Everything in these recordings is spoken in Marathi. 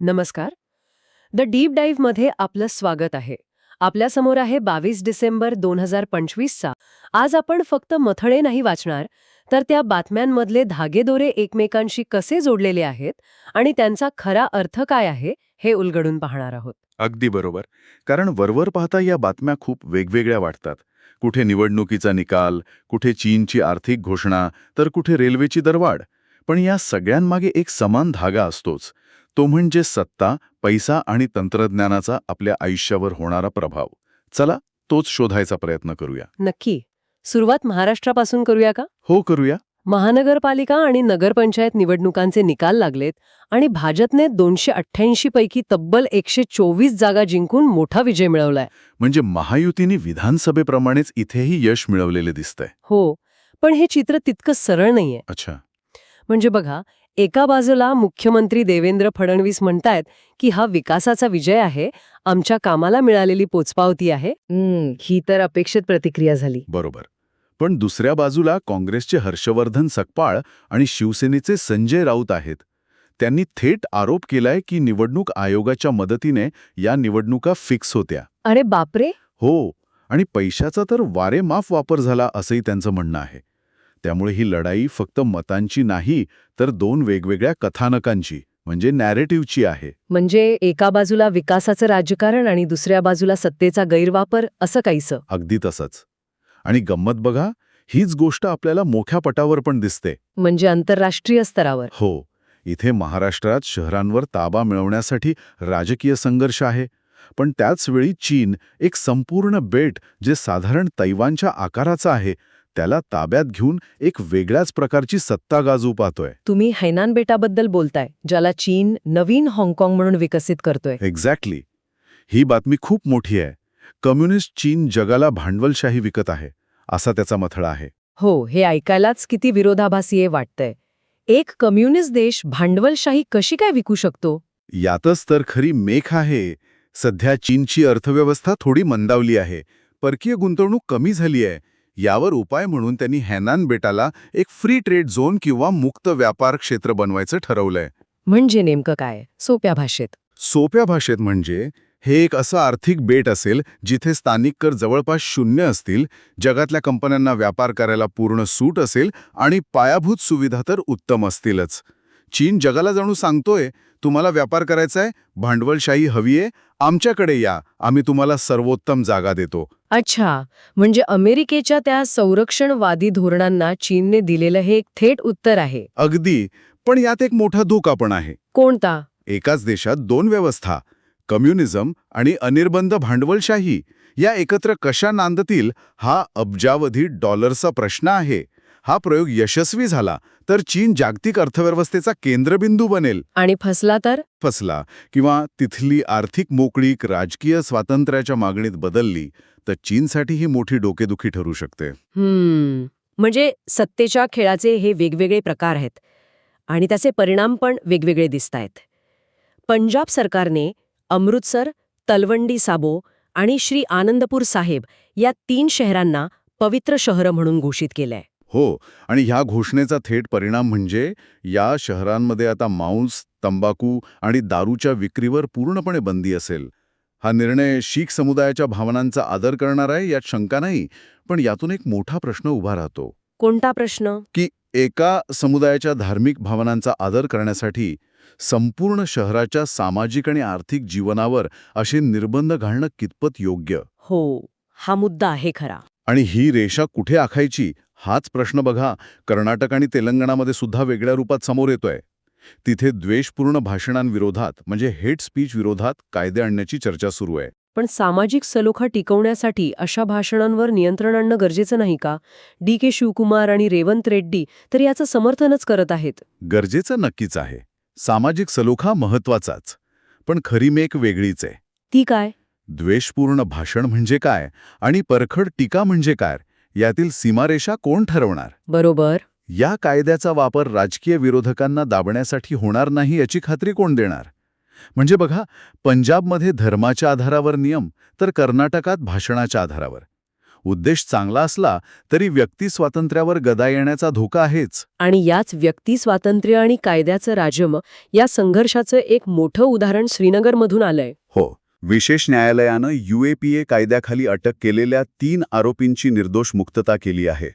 नमस्कार. द डीप डाईव्हमध्ये आपलं स्वागत आहे. आपल्यासमोर आहे 22 डिसेंबर 2025चा. आज आपण फक्त मथळे नाही वाचणार, तर त्या बातम्यांमधले धागेदोरे एकमेकांशी कसे जोडलेले आहेत आणि त्यांचा खरा अर्थ काय आहे हे उलगडून पाहणार आहोत. अगदी बरोबर. कारण वरवर पाहता या बातम्या खूप वेगवेगळ्या वाटतात. कुठे निवडणुकीचा निकाल, कुठे चीनची आर्थिक घोषणा, तर कुठे रेल्वेची दरवाढ. पण या सगळ्यांमागे एक समान धागा असतोच. तो म्हणजे सत्ता, पैसा आणि तंत्रज्ञानाचा आपल्या आयुष्यावर होणारा प्रभाव. चला, तोच शोधायचा प्रयत्न करूया. नक्की. सुरुवात महाराष्ट्रापासून करूया का? हो, करूया. महानगरपालिका आणि नगरपंचायत निवडणुकांचे निकाल लागलेत आणि भाजपने 288 पैकी तब्बल 124 जागा जिंकून मोठा विजय मिळवलाय. म्हणजे महायुतीने विधानसभेप्रमाणेच इथेही यश मिळवलेले दिसतंय. हो, पण हे चित्र तितकं सरळ नाहीये. अच्छा. म्हणजे बघा, एका बाजूला मुख्यमंत्री देवेंद्र फडणवीस म्हणतायत की हा विकासाचा विजय आहे, आमच्या कामाला मिळालेली पोचपावती आहे. ही तर अपेक्षित प्रतिक्रिया झाली. बरोबर. पण दुसऱ्या बाजूला काँग्रेसचे हर्षवर्धन सकपाळ आणि शिवसेनेचे संजय राऊत आहेत. त्यांनी थेट आरोप केलाय की निवडणूक आयोगाच्या मदतीने या निवडणुका फिक्स होत्या. अरे बापरे. हो, आणि पैशाचा तर वारेमाफ वापर झाला असंही त्यांचं म्हणणं आहे. त्यामुळे ही लढाई फक्त मतांची नाही, तर दोन वेगवेगळ्या कथानकांची म्हणजे नॅरेटिव्हची आहे. म्हणजे एका बाजूला विकासाचं राजकारण आणि दुसऱ्या बाजूला सत्तेचा गैरवापर, असं काहीसं. अगदी तसंच. आणि गंमत बघा, हीच गोष्ट आपल्याला मोठ्या पटावर पण दिसते. म्हणजे आंतरराष्ट्रीय स्तरावर. हो, इथे महाराष्ट्रात शहरांवर ताबा मिळवण्यासाठी राजकीय संघर्ष आहे. पण त्याचवेळी चीन एक संपूर्ण बेट जे साधारण तैवानच्या आकाराचं आहे, त्याला ताब्यात घेऊन एक वेगळ्याच प्रकारची सत्ता गाजू पाहतोय. तुम्ही हैनान बेटाबद्दल बोलताय, ज्याला चीन नवीन हाँगकाँग म्हणून विकसित करतोय. एक्झॅक्टली. ही बातमी खूप मोठी आहे. कम्युनिस्ट चीन जगाला भांडवलशाही विकत आहे, असा त्याचा मथळा आहे. हो, हे ऐकायलाच किती विरोधाभासी वाटतंय. एक कम्युनिस्ट देश भांडवलशाही कशी काय विकू शकतो? यातच तर खरी मेख आहे. सध्या चीनची अर्थव्यवस्था थोडी मंदावली आहे, परकीय गुंतवणूक कमी झाली आहे. यावर उपाय म्हणून त्यांनी हैनान बेटाला एक फ्री ट्रेड झोन किंवा मुक्त व्यापार क्षेत्र बनवायचं ठरवलंय. म्हणजे नेमकं काय, सोप्या भाषेत? सोप्या भाषेत म्हणजे हे एक असं आर्थिक बेट असेल जिथे स्थानिक कर जवळपास 0 असतील, जगातल्या कंपन्यांना व्यापार करायला पूर्ण सूट असेल आणि पायाभूत सुविधा तर उत्तम असतीलच. चीन जगाला जाणू सांगतोय, तुम्हाला व्यापार करायचा आहे, भांडवलशाही हवीये, आमच्याकडे या, आम्ही तुम्हाला सर्वोत्तम जागा देतो. अच्छा, म्हणजे अमेरिकेच्या त्या संरक्षणवादी धोरणांना चीनने दिलेलं हे एक थेट उत्तर आहे. अगदी. पण यात एक मोठा धोका पण आहे. कोणता? एकाच देशात दोन व्यवस्था, कम्युनिझम आणि अनिर्बंध भांडवलशाही, या एकत्र कशा नांदतील हा अब्जावधी डॉलरचा प्रश्न आहे. हा प्रयोग यशस्वी झाला तर चीन जागतिक अर्थव्यवस्थेचा केंद्रबिंदू बनेल. आणि फसला तर? फसला किंवा तिथली आर्थिक मोकळीक राजकीय स्वातंत्र्याच्या मागणीत बदलली तर चीनसाठी ही मोठी डोकेदुखी ठरू शकते. म्हणजे सत्तेच्या खेळाचे हे वेगवेगळे प्रकार आहेत आणि त्याचे परिणाम पण वेगवेगळे दिसतायत. पंजाब सरकारने अमृतसर, तलवंडी साबो आणि श्री आनंदपूर साहेब या 3 शहरांना पवित्र शहरं म्हणून घोषित केलंय. हो, आणि ह्या घोषणेचा थेट परिणाम म्हणजे या शहरांमध्ये आता मांस, तंबाखू आणि दारूच्या विक्रीवर पूर्णपणे बंदी असेल. हा निर्णय शीख समुदायाच्या भावनांचा आदर करणार आहे, यात शंका नाही. पण यातून एक मोठा प्रश्न उभा राहतो. कोणता प्रश्न? की एका समुदायाच्या धार्मिक भावनांचा आदर करण्यासाठी संपूर्ण शहराच्या सामाजिक आणि आर्थिक जीवनावर असे निर्बंध घालणं कितपत योग्य? हो, हा मुद्दा आहे खरा. आणि ही रेषा कुठे आखायची हाच प्रश्न बघा कर्नाटक आणि तेलंगणामध्ये सुद्धा वेगळ्या रूपात समोर येतोय. तिथे द्वेषपूर्ण भाषणांविरोधात म्हणजे हेट स्पीच विरोधात कायदे आणण्याची चर्चा सुरू आहे. पण सामाजिक सलोखा टिकवण्यासाठी अशा भाषणांवर नियंत्रण आणणं गरजेचं नाही का? डी.के. शिवकुमार आणि रेवंत रेड्डी तर याचं समर्थनच करत आहेत. गरजेचं नक्कीच आहे. सामाजिक सलोखा महत्वाचाच. पण खरी मेक वेगळीच आहे. ती काय? द्वेषपूर्ण भाषण म्हणजे काय आणि परखड टीका म्हणजे काय, यातील सीमारेषा कोण ठरवणार? बरोबर. या कायद्याचा वापर राजकीय विरोधकांना दाबण्यासाठी होणार नाही याची खात्री कोण देणार? म्हणजे बघा, पंजाबमध्ये धर्माच्या आधारावर नियम तर कर्नाटकात भाषणाच्या आधारावर. उद्देश चांगला असला तरी व्यक्ती स्वातंत्र्यावर गदा येण्याचा धोका आहेच. आणि याच व्यक्ती स्वातंत्र्य आणि कायद्याचं राजम या संघर्षाचं एक मोठं उदाहरण श्रीनगरमधून आलंय. हो, विशेष न्यायालयानं UAPA कायद्याखाली अटक केलेल्या 3 आरोपींची निर्दोष मुक्तता केली आहे.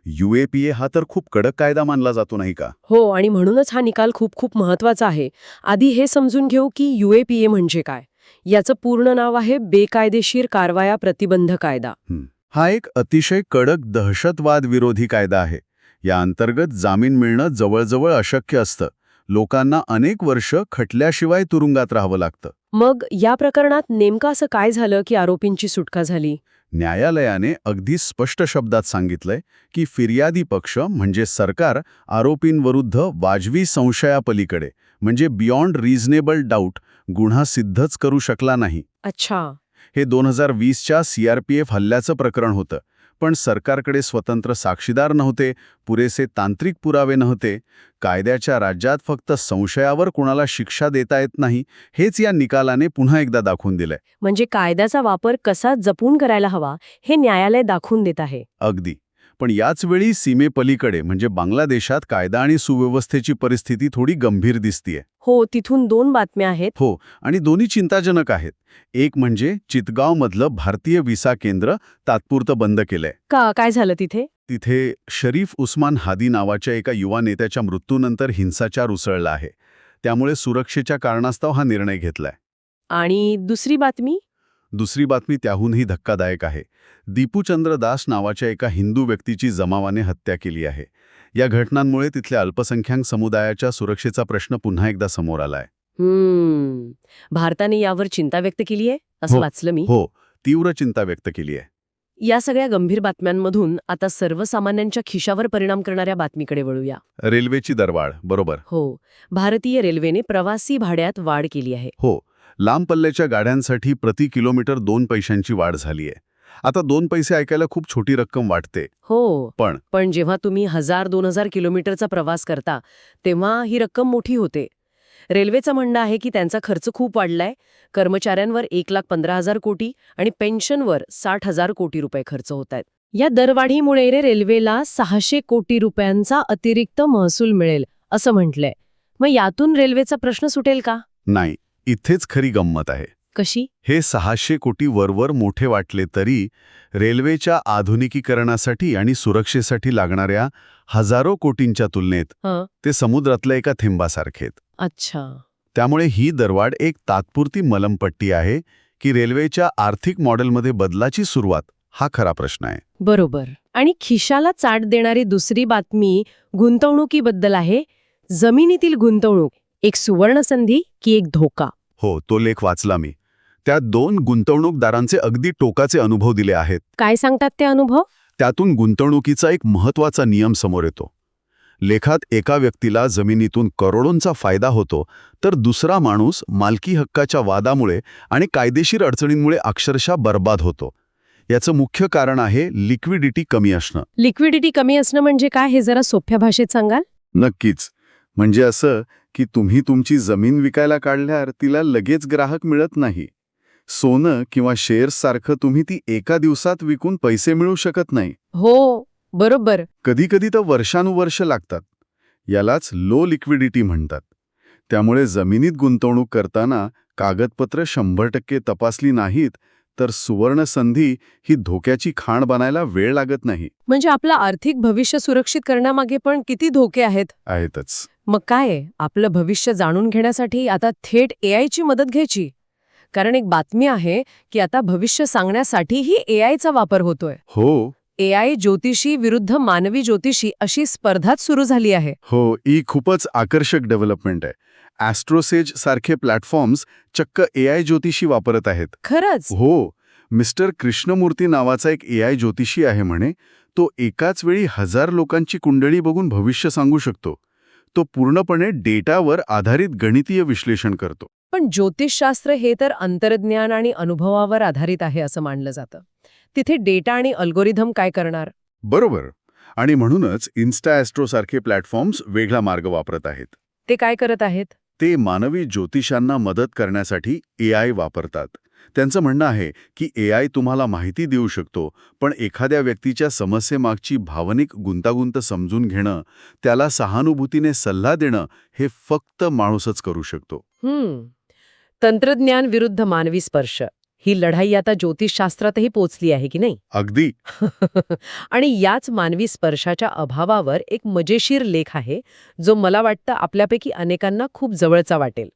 UAPA हा तर खूप कडक कायदा मानला जातो नाही का? हो, आणि म्हणूनच हा निकाल खूप खूप महत्वाचा आहे. आधी हे समजून घेऊ की UAPA म्हणजे काय. याचं पूर्ण नाव आहे बेकायदेशीर कारवाया प्रतिबंध कायदा. हा एक अतिशय कडक दहशतवाद विरोधी कायदा आहे. या अंतर्गत जामीन मिळणं जवळजवळ अशक्य असतं. लोकांना अनेक वर्ष खटल्याशिवाय तुरुंगात राहावं लागतं. मग या प्रकरणात नेमकं असं काय झालं की आरोपींची सुटका झाली? न्यायालयाने अगदी स्पष्ट शब्दात सांगितलंय की फिर्यादी पक्ष म्हणजे सरकार आरोपींविरुद्ध वाजवी संशयापलीकडे म्हणजे बियॉन्ड रिझनेबल डाऊट गुन्हा सिद्धच करू शकला नाही. अच्छा. हे 2020च्या CRPF हल्ल्याचं प्रकरण होतं. पण सरकारकडे स्वतंत्र साक्षीदार नव्हते, पुरेसे तांत्रिक पुरावे नव्हते. कायद्याच्या राज्यात फक्त संशयावर कुणाला शिक्षा देता येत नाही हेच या निकालाने पुन्हा एकदा दाखवून दिलंय. म्हणजे कायद्याचा वापर कसा जपून करायला हवा हे न्यायालय दाखवून देत आहे. अगदी. पण याच वेळी सीमेपलीकडे म्हणजे बांगलादेशात कायदा आणि सुव्यवस्थेची परिस्थिती थोडी गंभीर दिसतीये. हो, तिथून 2 बातम्या आहेत. हो, आणि दोन्ही चिंताजनक आहेत. एक म्हणजे चितगावमधलं भारतीय व्हिसा केंद्र तात्पुरतं बंद केलंय. काय झालं तिथे? तिथे शरीफ उस्मान हादी नावाच्या एका युवा नेत्याच्या मृत्यूनंतर हिंसाचार उसळला आहे. त्यामुळे सुरक्षेच्या कारणास्तव हा निर्णय घेतलाय. आणि दुसरी बातमी? दुसरी बातमी त्याहूनही धक्कादायक आहे. दीपूचंद्र दास नावाच्या एका हिंदू व्यक्तीची जमावाने हत्या केली आहे. या घटनांमुळे तिथल्या अल्पसंख्याक समुदायाच्या सुरक्षेचा प्रश्न पुन्हा एकदा समोर आलाय. भारताने यावर चिंता व्यक्त केली आहे असं वाचलं मी. हो, तीव्र चिंता व्यक्त केली आहे. या सगळ्या गंभीर बातम्यांमधून आता सर्वसामान्यांच्या खिशावर परिणाम करणाऱ्या बातमीकडे वळूया. रेल्वेची दरवाढ. बरोबर. हो, भारतीय रेल्वेने प्रवासी भाड्यात वाढ केली आहे. हो, लांब पल्ल्याच्या गाड्यांसाठी प्रति किलोमीटर 2 पैशांची वाढ झालीय. आता 2 पैसे ऐकायला खूप छोटी रक्कम वाटते. हो, पण जेव्हा तुम्ही 1000-2000 किलोमीटरचा प्रवास करता तेव्हा ही रक्कम मोठी होते. रेल्वेचं म्हणणं आहे की त्यांचा खर्च खूप वाढलाय. कर्मचाऱ्यांवर 1,15,000 कोटी आणि पेन्शनवर 60,000 कोटी रुपये खर्च होत आहेत. या दरवाढीमुळे रेल्वेला 600 कोटी रुपयांचा अतिरिक्त महसूल मिळेल असं म्हटलंय. मग यातून रेल्वेचा प्रश्न सुटेल का? नाही, इथेच खरी गंमत आहे. कशी? हे 600 कोटी वरवर मोठे वाटले तरी रेल्वेच्या आधुनिकीकरणासाठी आणि सुरक्षेसाठी लागणाऱ्या हजारो कोटींच्या तुलनेत ते समुद्रातल्या एका थेंबासारखेत. अच्छा. त्यामुळे ही दरवाढ एक तात्पुरती मलमपट्टी आहे की रेल्वेच्या आर्थिक मॉडेलमध्ये बदलाची सुरुवात, हा खरा प्रश्न आहे. बरोबर. आणि खिशाला चाट देणारी दुसरी बातमी गुंतवणुकीबद्दल आहे. जमिनीतील गुंतवणूक एक सुवर्णसंधी की एक धोका? हो, तो लेख वाचला मी. त्यात 2 गुंतवणूकदारांचे अगदी टोकाचे अनुभव दिले आहेत. काय सांगतात ते अनुभव? त्यातून गुंतवणुकीचा एक महत्त्वाचा नियम समोर येतो. लेखात एका व्यक्तीला जमिनीतून करोडोंचा फायदा होतो, तर दुसरा माणूस मालकी हक्काच्या वादामुळे आणि कायदेशीर अडचणींमुळे अक्षरशः बर्बाद होतो. याचं मुख्य कारण आहे लिक्विडिटी कमी असणं. लिक्विडिटी कमी असणं म्हणजे काय हे जरा सोप्या भाषेत सांगाल? नक्कीच. म्हणजे असं की तुम्ही तुमची जमीन विकायला काढल्यावर तिला लगेच ग्राहक मिळत नाही. सोनं किंवा शेअर्ससारखं तुम्ही ती एका दिवसात विकून पैसे मिळवू शकत नाही. हो, बरोबर. कधीकधी तर वर्षानुवर्ष लागतात. यालाच लो लिक्विडिटी म्हणतात. त्यामुळे जमिनीत गुंतवणूक करताना कागदपत्र 100% तपासली नाहीत तर सुवर्ण संधी ही धोक्याची खाण बनायला वेळ लागत नाही. म्हणजे आपलं आर्थिक भविष्य सुरक्षित करण्यामागे पण किती धोके आहेतच. मग काय, आपलं भविष्य जाणून घेण्यासाठी आता थेट AI ची मदत घ्यायची? कारण एक बातमी आहे की आता भविष्य सांगण्यासाठीही AI चा वापर होतोय. हो. AI ज्योतिषी विरुद्ध मानवी ज्योतिषी अशी स्पर्धाच सुरू झाली आहे. हो, ही खूपच आकर्षक डेव्हलपमेंट आहे. ॲस्ट्रोसेज सारखे प्लॅटफॉर्म्स चक्क AI ज्योतिषी वापरत आहेत. खरंच? हो. मिस्टर कृष्णमूर्ती नावाचा एक AI ज्योतिषी आहे म्हणे. तो एकाच वेळी 1000 लोकांची कुंडली बघून भविष्य सांगू शकतो. तो पूर्णपणे डेटावर आधारित गणितीय विश्लेषण करतो. पण ज्योतिषशास्त्र हे तर अंतर्ज्ञान आणि अनुभवावर आधारित आहे असं मानलं जातं. तिथे डेटा आणि अल्गोरिदम काय करणार? बरोबर. आणि म्हणूनच इन्स्टाएस्ट्रोसारखे प्लॅटफॉर्म्स वेगळा मार्ग वापरत आहेत. ते काय करत आहेत? ते मानवी ज्योतिषांना मदत करण्यासाठी AI वापरतात. त्यांचं म्हणणं आहे की AI तुम्हाला माहिती देऊ शकतो, पण एखाद्या व्यक्तीच्या समस्येमागची भावनिक गुंतागुंत समजून घेणं, त्याला सहानुभूतीने सल्ला देणं, हे फक्त माणूसच करू शकतो. तंत्रज्ञान विरुद्ध मानवी स्पर्श ही लढाई आता ज्योतिषशास्त्रातही पोचली आहे की नाही? अगदी. आणि याच मानवी स्पर्शाच्या अभावावर एक मजेशीर लेख आहे जो मला वाटतं आपल्यापैकी अनेकांना खूप जवळचा वाटेल.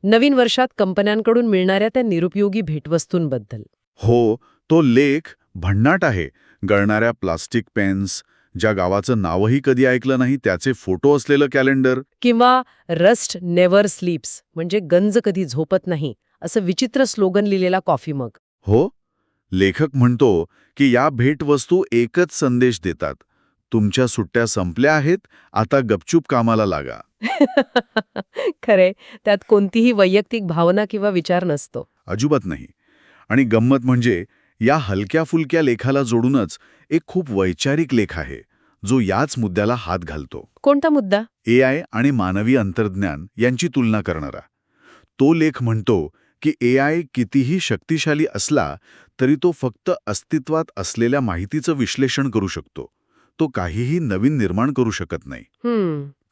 नवीन वर्षात कंपन्यांकडून मिळणाऱ्या त्या निरुपयोगी भेटवस्तूंबद्दल. हो, तो लेख भन्नाट आहे. गळणाऱ्या प्लास्टिक पेन्स, ज्या गावाचं नावही कधी ऐकलं नाही त्याचे फोटो असलेलं कॅलेंडर. किंवा रस्ट नेव्हर स्लीप्स म्हणजे गंज कधी झोपत नाही असं विचित्र स्लोगन लिहिलेला कॉफी मग. हो, लेखक म्हणतो की या भेटवस्तू एकच संदेश देतात: तुमच्या सुट्ट्या संपल्या आहेत, आता गपचूप कामाला लागा. खरे, त्यात कोणतीही वैयक्तिक भावना किंवा विचार नसतो. अजिबात नाही. आणि गंमत म्हणजे या हलक्या-फुलक्या लेखाला जोडूनच एक खूप वैचारिक लेख आहे, जो याच मुद्द्याला हात घालतो. कोणता मुद्दा? AI आणि मानवी अंतर्ज्ञान यांची तुलना करणारा. तो लेख म्हणतो की AI कितीही शक्तिशाली असला तरी तो फक्त अस्तित्वात असलेल्या माहितीचं विश्लेषण करू शकतो. तो काहीही नवीन निर्माण करू शकत नाही.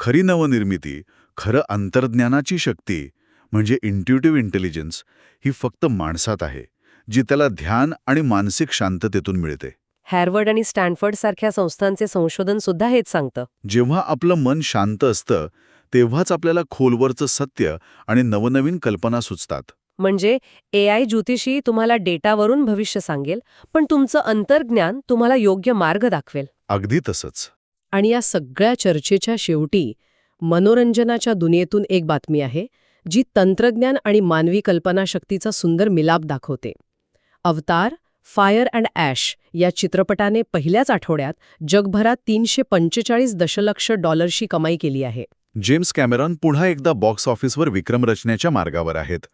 खरी नवनिर्मिती, खरं अंतर्ज्ञानाची शक्ती म्हणजे इंट्युटिव्ह इंटेलिजन्स ही फक्त माणसात आहे, जी त्याला ध्यान आणि मानसिक शांततेतून मिळते. हार्वर्ड आणि स्टॅनफर्ड सारख्या संस्थांचे संशोधन सुद्धा हेच सांगतं. जेव्हा आपलं मन शांत असतं तेव्हाच आपल्याला खोलवरचं सत्य आणि नवनवीन कल्पना सुचतात. म्हणजे AI ज्योतिषी तुम्हाला डेटावरून भविष्य सांगेल, पण तुमचं अंतर्ज्ञान तुम्हाला योग्य मार्ग दाखवेल. अगदी तसंच. आणि या सगळ्या चर्चेच्या शेवटी मनोरंजनाच्या दुनियेतून एक बातमी आहे जी तंत्रज्ञान आणि मानवी कल्पनाशक्तीचा सुंदर मिलाप दाखवते. अवतार फायर अँड ॲश या चित्रपटाने पहिल्याच आठवड्यात जगभरात $345 दशलक्ष कमाई केली आहे. जेम्स कॅमेरॉन पुन्हा एकदा बॉक्स ऑफिसवर विक्रम रचण्याच्या मार्गावर आहेत.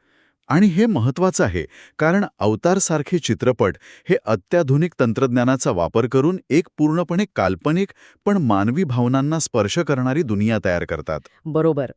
आणि हे महत्वाचं आहे, कारण अवतारसारखे चित्रपट हे अत्याधुनिक तंत्रज्ञानाचा वापर करून एक पूर्णपणे काल्पनिक पण मानवी भावनांना स्पर्श करणारी दुनिया तयार करतात. बरोबर.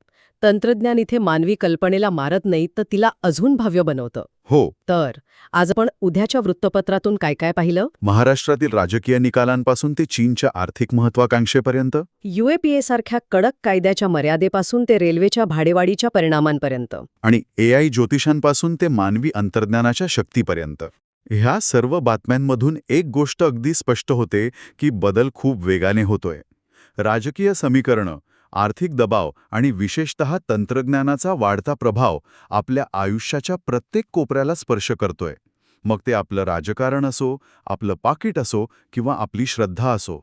तंत्रज्ञान इथे मानवी कल्पनेला मारत नाही तर तिला अजून भव्य बनवतं. हो. तर आज आपण उद्याच्या वृत्तपत्रातून काय काय पाहिलं? महाराष्ट्रातील राजकीय निकालांपासून ते चीनच्या आर्थिक महत्वाकांक्षेपर्यंत, UAPA सारख्या कडक कायद्याच्या मर्यादेपासून ते रेल्वेच्या भाडेवाढीच्या परिणामांपर्यंत. आणि AI ज्योतिषांपासून ते मानवी अंतर्ज्ञानाच्या शक्तीपर्यंत. ह्या सर्व बातम्यांमधून एक गोष्ट अगदी स्पष्ट होते की बदल खूप वेगाने होतोय. राजकीय समीकरणं, आर्थिक दबाव आणि विशेषतः तंत्रज्ञानाचा वाढता प्रभाव आपल्या आयुष्याच्या प्रत्येक कोपऱ्याला स्पर्श करतोय. मग ते आपलं राजकारण असो, आपलं पाकीट असो किंवा आपली श्रद्धा असो.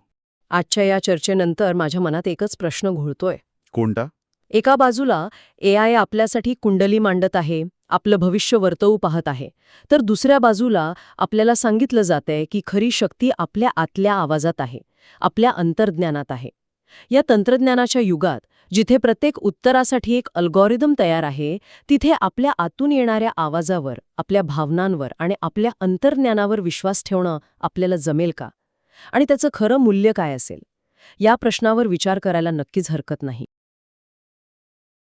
आजच्या या चर्चेनंतर माझ्या मनात एकच प्रश्न घोळतोय. कोणता? एका बाजूला AI आपल्यासाठी कुंडली मांडत आहे, आपलं भविष्य वर्तवू पाहत आहे, तर दुसऱ्या बाजूला आपल्याला सांगितलं जातंय की खरी शक्ती आपल्या आतल्या आवाजात आहे, आपल्या अंतर्ज्ञानात आहे. या तंत्रज्ञानाच्या युगात जिथे प्रत्येक उत्तरासाठी एक अल्गोरिदम तयार आहे, तिथे आपल्या आतून येणाऱ्या आवाजावर, आपल्या भावनांवर आणि आपल्या अंतर्ज्ञानावर विश्वास ठेवणं आपल्याला जमेल का? आणि त्याचं खरं मूल्य काय असेल? या प्रश्नावर विचार करायला नक्कीच हरकत नाही.